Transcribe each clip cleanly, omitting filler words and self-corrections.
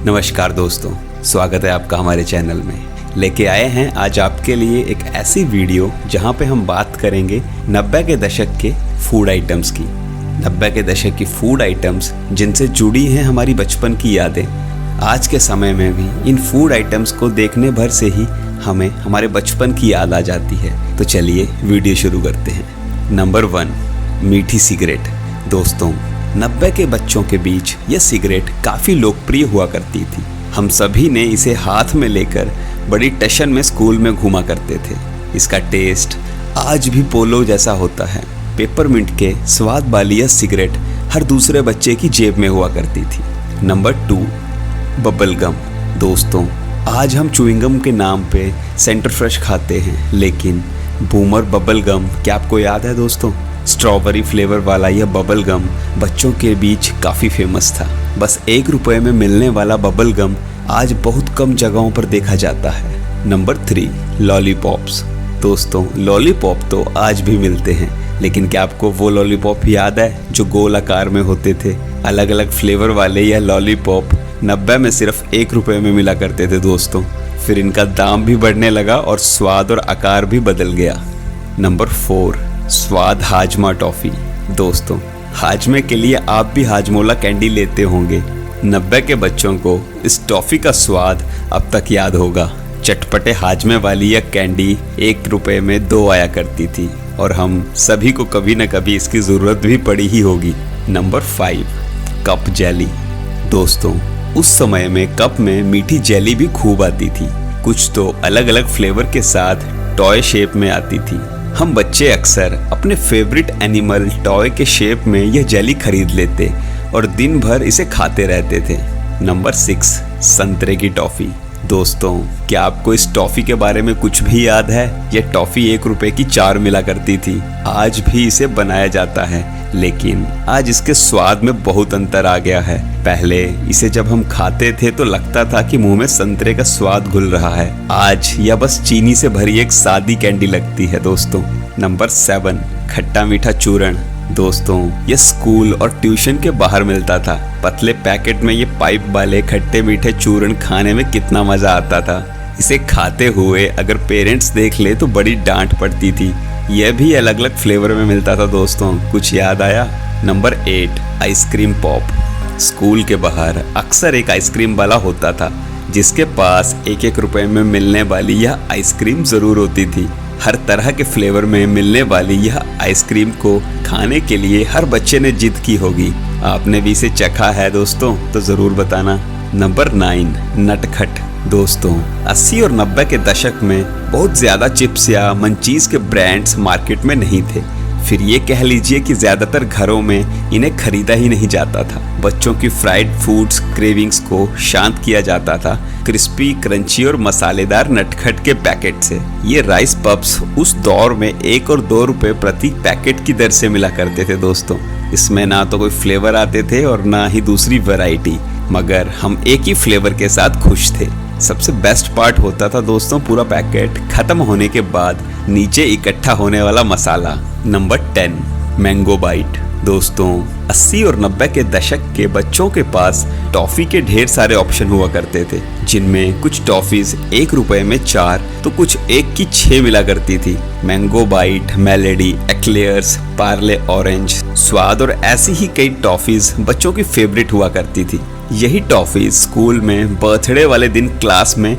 नमस्कार दोस्तों, स्वागत है आपका हमारे चैनल में। लेके आए हैं आज आपके लिए एक ऐसी वीडियो जहां पे हम बात करेंगे 90 के दशक के फूड आइटम्स की। 90 के दशक की फूड आइटम्स जिनसे जुड़ी हैं हमारी बचपन की यादें। आज के समय में भी इन फूड आइटम्स को देखने भर से ही हमें हमारे बचपन की याद आ जाती है। तो चलिए वीडियो शुरू करते हैं। नंबर 1, मीठी सिगरेट। दोस्तों, 90 के बच्चों के बीच यह सिगरेट काफ़ी लोकप्रिय हुआ करती थी। हम सभी ने इसे हाथ में लेकर बड़ी टशन में स्कूल में घूमा करते थे। इसका टेस्ट आज भी पोलो जैसा होता है। पेपरमिंट के स्वाद वाली यह सिगरेट हर दूसरे बच्चे की जेब में हुआ करती थी। Number 2, bubble gum. दोस्तों, आज हम च्युइंगम के नाम पे सेंटर फ्रेश खाते हैं, लेकिन बूमर बबल गम क्या आपको याद है दोस्तों? स्ट्रॉबेरी फ्लेवर वाला यह बबल गम बच्चों के बीच काफ़ी फेमस था। बस 1 रुपये में मिलने वाला बबल गम आज बहुत कम जगहों पर देखा जाता है। Number 3, lollipops. दोस्तों, लॉलीपॉप तो आज भी मिलते हैं, लेकिन क्या आपको वो लॉलीपॉप याद है जो गोल आकार में होते थे? अलग अलग फ्लेवर वाले यह लॉलीपॉप 90 में सिर्फ 1 रुपये में मिला करते थे दोस्तों। फिर इनका दाम भी बढ़ने लगा और स्वाद और आकार भी बदल गया। नंबर 4, स्वाद हाजमा टॉफ़ी। दोस्तों, हाजमे के लिए आप भी हाजमोला कैंडी लेते होंगे। 90 के बच्चों को इस टॉफ़ी का स्वाद अब तक याद होगा। चटपटे हाजमे वाली यह कैंडी 1 रुपये में 2 आया करती थी और हम सभी को कभी न कभी इसकी ज़रूरत भी पड़ी ही होगी। Number 5, cup jelly. दोस्तों, उस समय में कप में मीठी जेली भी खूब आती थी। कुछ तो अलग अलग फ्लेवर के साथ टॉय शेप में आती थी। हम बच्चे अक्सर अपने फेवरेट एनिमल टॉय के शेप में यह जेली खरीद लेते और दिन भर इसे खाते रहते थे। नंबर 6, संतरे की टॉफ़ी। दोस्तों, क्या आपको इस टॉफ़ी के बारे में कुछ भी याद है? यह टॉफ़ी 1 रुपये की 4 मिला करती थी। आज भी इसे बनाया जाता है, लेकिन आज इसके स्वाद में बहुत अंतर आ गया है। पहले इसे जब हम खाते थे तो लगता था कि मुंह में संतरे का स्वाद घुल रहा है। आज यह बस चीनी से भरी एक सादी कैंडी लगती है दोस्तों। नंबर 7, खट्टा मीठा चूरण। दोस्तों, ये स्कूल और ट्यूशन के बाहर मिलता था। पतले पैकेट में ये पाइप वाले खट्टे मीठे चूरण खाने में कितना मजा आता था। इसे खाते हुए अगर पेरेंट्स देख ले तो बड़ी डांट पड़ती थी। यह भी अलग अलग फ्लेवर में मिलता था दोस्तों। कुछ याद आया? Number 8, ice cream pop. स्कूल के बाहर अक्सर एक आइसक्रीम वाला होता था जिसके पास 1-1 रुपये में मिलने वाली यह आइसक्रीम ज़रूर होती थी। हर तरह के फ्लेवर में मिलने वाली यह आइसक्रीम को खाने के लिए हर बच्चे ने जिद की होगी। आपने भी इसे चखा है दोस्तों? तो ज़रूर बताना। नंबर 9, नटखट। दोस्तों, 80 और 90 के दशक में बहुत ज़्यादा चिप्स या मंचीज़ के ब्रांड्स मार्केट में नहीं थे। फिर ये कह लीजिए कि ज़्यादातर घरों में इन्हें खरीदा ही नहीं जाता था। बच्चों की फ्राइड फूड्स क्रेविंग्स को शांत किया जाता था क्रिस्पी, क्रंची और मसालेदार नटखट के पैकेट से। ये राइस पफ्स उस दौर में 1 और 2 रुपये प्रति पैकेट की दर से मिला करते थे दोस्तों। इसमें ना तो कोई फ्लेवर आते थे और ना ही दूसरी वैरायटी, मगर हम एक ही फ्लेवर के साथ खुश थे। सबसे बेस्ट पार्ट होता था दोस्तों पूरा पैकेट खत्म होने के बाद नीचे इकट्ठा होने वाला मसाला। Number 10, mango bite. दोस्तों, 80 और 90 के दशक के बच्चों के पास टॉफ़ी के ढेर सारे ऑप्शन हुआ करते थे, जिनमें कुछ टॉफ़ीज़ 1 रुपये में 4 तो कुछ 1 की 6 मिला करती थी। Mango Bite, Melody, Eclairs, Parle orange, स्वाद और ऐसी ही कई टॉफ़ीज़ बच्चों की फेवरेट हुआ करती थी। यही टॉफ़ी स्कूल में बर्थडे वाले दिन क्लास में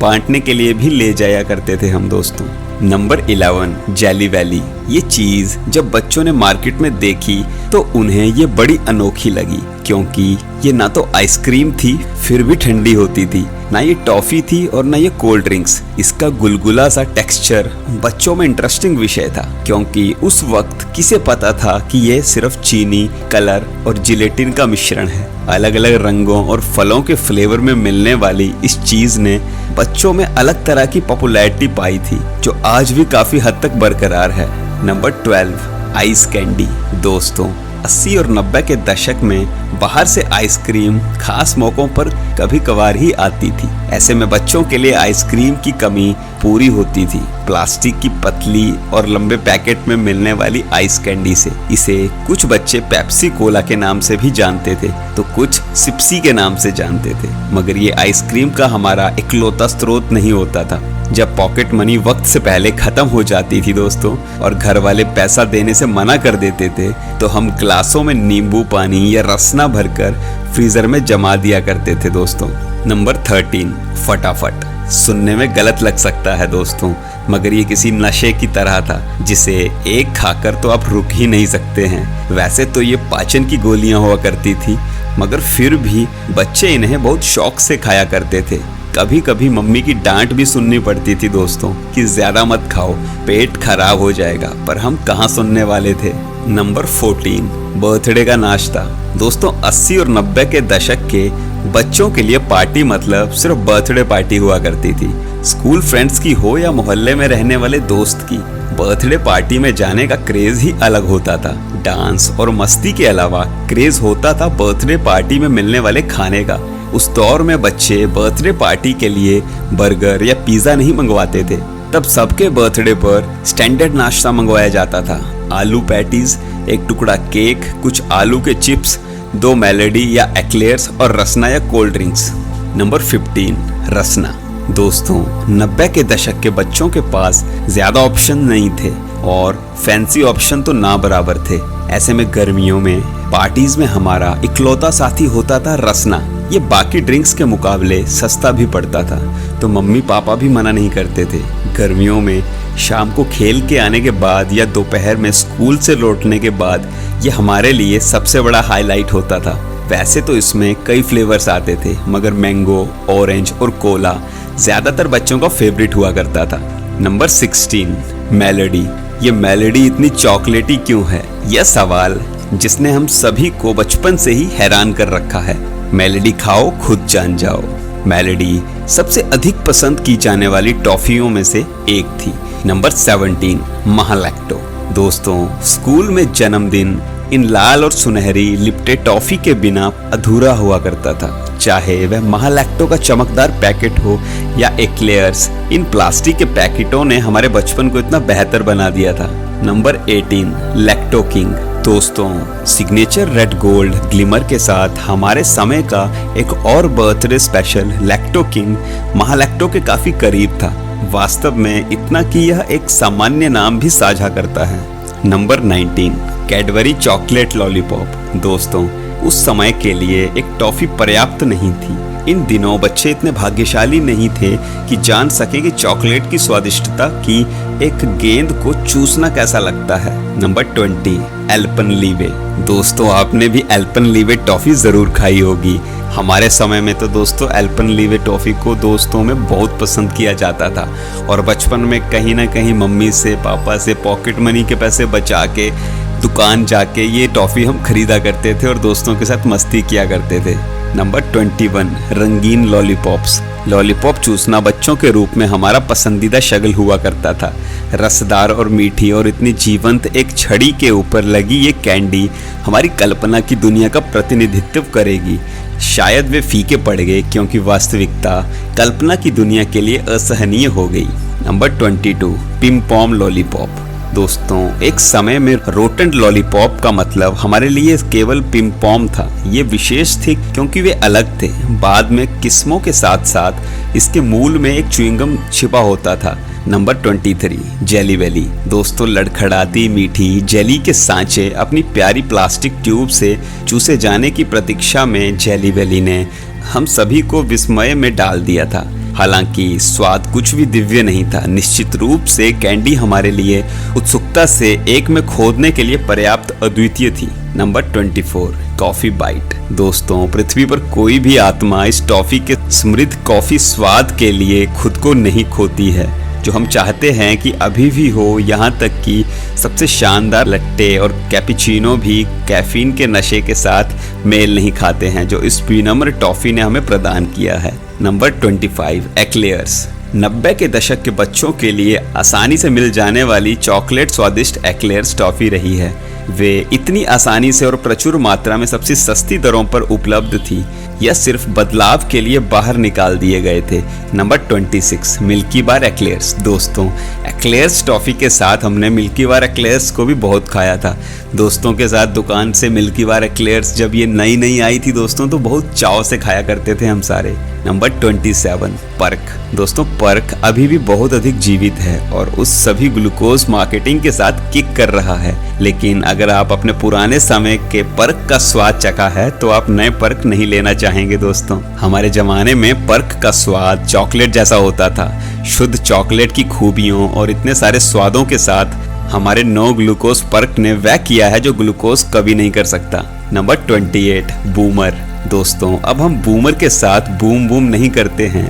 बांटने के लिए भी ले जाया करते थे हम दोस्तों। Number 11, jelly valley. ये चीज़ जब बच्चों ने मार्केट में देखी तो उन्हें ये बड़ी अनोखी लगी, क्योंकि ये ना तो आइसक्रीम थी फिर भी ठंडी होती थी, ना ये टॉफ़ी थी और ना ये कोल्ड ड्रिंक्स। इसका गुलगुला सा टेक्सचर बच्चों में इंटरेस्टिंग विषय था, क्योंकि उस वक्त किसे पता था कि ये सिर्फ चीनी, कलर और जिलेटिन का मिश्रण है। अलग अलग रंगों और फलों के फ्लेवर में मिलने वाली इस चीज़ ने बच्चों में अलग तरह की पॉपुलैरिटी पाई थी, जो आज भी काफ़ी हद तक बरकरार है। Number 12, ice candy. दोस्तों, 80 और 90 के दशक में बाहर से आइसक्रीम खास मौक़ों पर कभी कभार ही आती थी। ऐसे में बच्चों के लिए आइसक्रीम की कमी पूरी होती थी प्लास्टिक की पतली और लंबे पैकेट में मिलने वाली आइस कैंडी से। इसे कुछ बच्चे पेप्सी कोला के नाम से भी जानते थे तो कुछ सिप्सी के नाम से जानते थे, मगर ये आइसक्रीम का हमारा इकलौता स्रोत नहीं होता था। जब पॉकेट मनी वक्त से पहले खत्म हो जाती थी दोस्तों और घर वाले पैसा देने से मना कर देते थे तो हम ग्लासों में नींबू पानी या रसना भरकर फ्रीजर में जमा दिया करते थे दोस्तों। नंबर 13, फटाफट। सुनने में गलत लग सकता है दोस्तों, मगर ये किसी नशे की तरह था जिसे एक खाकर तो आप रुक ही नहीं सकते हैं। वैसे तो ये पाचन की गोलियां हुआ करती थी, मगर फिर भी बच्चे इन्हें बहुत शौक से खाया करते थे। कभी कभी मम्मी की डांट भी सुननी पड़ती थी दोस्तों कि ज्यादा मत खाओ, पेट खराब हो जाएगा, पर हम कहाँ सुनने वाले थे। नंबर 14, बर्थडे का नाश्ता। दोस्तों 80 और 90 के दशक के बच्चों के लिए पार्टी मतलब सिर्फ बर्थडे पार्टी हुआ करती थी। स्कूल फ्रेंड्स की हो या मोहल्ले में रहने वाले दोस्त की, बर्थडे पार्टी में जाने का क्रेज ही अलग होता था। डांस और मस्ती के अलावा क्रेज होता था बर्थडे पार्टी में मिलने वाले खाने का। उस दौर में बच्चे बर्थडे पार्टी के लिए बर्गर या पिज्जा नहीं मंगवाते थे। तब सबके बर्थडे पर स्टैंडर्ड नाश्ता मंगवाया जाता था। आलू पैटीज, एक टुकड़ा केक, कुछ आलू के चिप्स, 2 मेलोडी या एक्लेयर्स और रसना या कोल्ड ड्रिंक्स। नंबर 15, रसना। दोस्तों 90 के दशक के बच्चों के पास ज्यादा ऑप्शन नहीं थे और फैंसी ऑप्शन तो ना बराबर थे। ऐसे में गर्मियों में पार्टीज में हमारा इकलौता साथी होता था रसना। ये बाकी ड्रिंक्स के मुकाबले सस्ता भी पड़ता था तो मम्मी पापा भी मना नहीं करते थे। गर्मियों में शाम को खेल के आने के बाद या दोपहर में स्कूल से लौटने के बाद ये हमारे लिए सबसे बड़ा हाईलाइट होता था। वैसे तो इसमें कई फ्लेवर्स आते थे, मगर मैंगो, ऑरेंज और कोला ज्यादातर बच्चों का फेवरेट हुआ करता था। Number 16, melody. ये मेलोडी इतनी चॉकलेटी क्यों है, यह सवाल जिसने हम सभी को बचपन से ही हैरान कर रखा है। मेलोडी खाओ खुद जान जाओ। मेलोडी सबसे अधिक पसंद की जाने वाली टॉफियों में से एक थी। नंबर 17, महालैक्टो। दोस्तों स्कूल में जन्मदिन इन लाल और सुनहरी लिपटे टॉफी के बिना अधूरा हुआ करता था, चाहे वह महालैक्टो का चमकदार पैकेट हो या एक्लेयर्स। इन प्लास्टिक के पैकेटों ने हमारे बचपन को इतना बेहतर बना दिया था। Number 18, lacto king. दोस्तों सिग्नेचर रेड गोल्ड ग्लिमर के साथ हमारे समय का एक और बर्थडे स्पेशल लैक्टो किंग महालैक्टो के काफी करीब था। वास्तव में इतना कि यह एक सामान्य नाम भी साझा करता है। Number 19, Cadbury chocolate lollipop. दोस्तों उस समय के लिए एक टॉफी पर्याप्त नहीं थी। इन दिनों बच्चे इतने भाग्यशाली नहीं थे कि जान सके कि चॉकलेट की स्वादिष्टता की एक गेंद को चूसना कैसा लगता है। Number 20, Alpenliebe. दोस्तों आपने भी एल्पेनलीबे टॉफी जरूर खाई होगी। हमारे समय में तो दोस्तों एल्पेनलीबे टॉफी को दोस्तों में बहुत पसंद किया जाता था और बचपन में कहीं ना कहीं मम्मी से पापा से पॉकेट मनी के पैसे बचा के दुकान जाके ये टॉफी हम खरीदा करते थे और दोस्तों के साथ मस्ती किया करते थे। नंबर 21, रंगीन लॉलीपॉप्स। लॉलीपॉप चूसना बच्चों के रूप में हमारा पसंदीदा शगल हुआ करता था। रसदार और मीठी और इतनी जीवंत एक छड़ी के ऊपर लगी ये कैंडी हमारी कल्पना की दुनिया का प्रतिनिधित्व करेगी। शायद वे फीके पड़ गए क्योंकि वास्तविकता कल्पना की दुनिया के लिए असहनीय हो गई। नंबर 22, पिम पॉम लॉलीपॉप। दोस्तों एक समय में रोटेंट लॉलीपॉप का मतलब हमारे लिए केवल पिम पॉम था। ये विशेष थे क्योंकि वे अलग थे। बाद में किस्मों के साथ साथ इसके मूल में एक च्युइंगम छिपा होता था। नंबर 23, जेली बेली। दोस्तों लड़खड़ाती मीठी जेली के सांचे अपनी प्यारी प्लास्टिक ट्यूब से चूसे जाने की प्रतीक्षा में जेली बेली ने हम सभी को विस्मय में डाल दिया था। हालांकि स्वाद कुछ भी दिव्य नहीं था, निश्चित रूप से कैंडी हमारे लिए उत्सुकता से एक में खोदने के लिए पर्याप्त अद्वितीय थी। Number 24, Coffee Bite. दोस्तों पृथ्वी पर कोई भी आत्मा इस टॉफी के समृद्ध कॉफी स्वाद के लिए खुद को नहीं खोती है जो हम चाहते हैं कि अभी भी हो। यहाँ तक कि सबसे शानदार लट्टे और कैपुचिनो भी कैफीन के नशे के साथ मेल नहीं खाते हैं जो इस विनम्र टॉफी ने हमें प्रदान किया है। Number 25, eclairs. 90 के दशक के बच्चों के लिए आसानी से मिल जाने वाली चॉकलेट स्वादिष्ट एक्लेयर्स टॉफी रही है। वे इतनी आसानी से और प्रचुर मात्रा में सबसे सस्ती दरों पर उपलब्ध थी यह सिर्फ बदलाव के लिए बाहर निकाल दिए गए थे। नंबर 26 मिल्की बार एक्लेयर्स। दोस्तों, एक्लेयर्स टॉफ़ी के साथ हमने मिल्की बार एक्लेयर्स को भी बहुत खाया था। दोस्तों के साथ दुकान से मिल्की बार एक्लेयर्स जब ये नई आई थी दोस्तों, तो बहुत चाव से खाया करते थे हम सारे। Number 27 Perk. दोस्तों, पर्क अभी भी बहुत अधिक जीवित है और उस सभी ग्लूकोज मार्केटिंग के साथ किक कर रहा है। लेकिन अगर आप अपने पुराने समय के पर्क का स्वाद चखा है तो आप नए पर्क नहीं लेना चाहेंगे। दोस्तों, हमारे जमाने में पर्क का स्वाद चॉकलेट जैसा होता था। शुद्ध चॉकलेट की खूबियों और इतने सारे स्वादों के साथ हमारे नो ग्लूकोज पर्क ने वह किया है जो ग्लूकोज कभी नहीं कर सकता। Number 28 boomer. दोस्तों, अब हम बूमर के साथ बूम बूम नहीं करते हैं।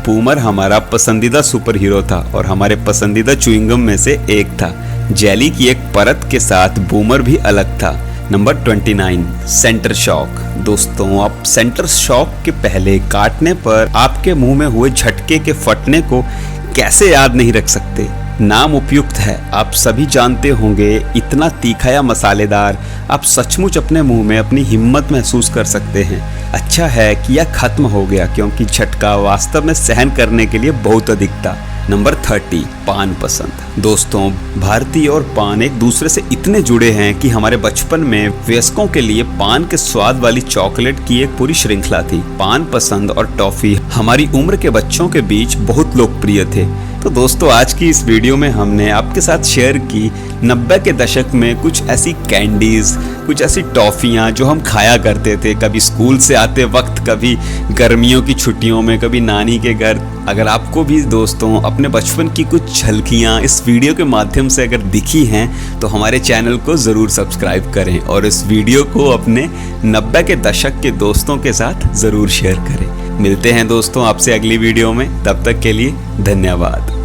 बूमर हमारा पसंदीदा सुपर हीरो था और हमारे पसंदीदा च्युइंगम में से एक था। जेली की एक परत के साथ बूमर भी अलग था। Number 29 centre shock. दोस्तों, आप सेंटर शॉक के पहले काटने पर आपके मुंह में हुए झटके के फटने को कैसे याद नहीं रख सकते। नाम उपयुक्त है, आप सभी जानते होंगे। इतना तीखा या मसालेदार, आप सचमुच अपने मुंह में अपनी हिम्मत महसूस कर सकते हैं। अच्छा है कि यह खत्म हो गया, क्योंकि झटका वास्तव में सहन करने के लिए बहुत अधिक था। नंबर 30 पान पसंद। दोस्तों, भारतीय और पान एक दूसरे से इतने जुड़े हैं कि हमारे बचपन में वयस्कों के लिए पान के स्वाद वाली चॉकलेट की एक पूरी श्रृंखला थी। पान पसंद और टॉफी हमारी उम्र के बच्चों के बीच बहुत लोकप्रिय थे। तो दोस्तों, आज की इस वीडियो में हमने आपके साथ शेयर की 90 के दशक में कुछ ऐसी कैंडीज, कुछ ऐसी टॉफियाँ जो हम खाया करते थे, कभी स्कूल से आते वक्त, कभी गर्मियों की छुट्टियों में, कभी नानी के घर। अगर आपको भी दोस्तों अपने बचपन की कुछ झलकियाँ इस वीडियो के माध्यम से अगर दिखी हैं तो हमारे चैनल को ज़रूर सब्सक्राइब करें और इस वीडियो को अपने 90 के दशक के दोस्तों के साथ ज़रूर शेयर करें। मिलते हैं दोस्तों आपसे अगली वीडियो में, तब तक के लिए धन्यवाद।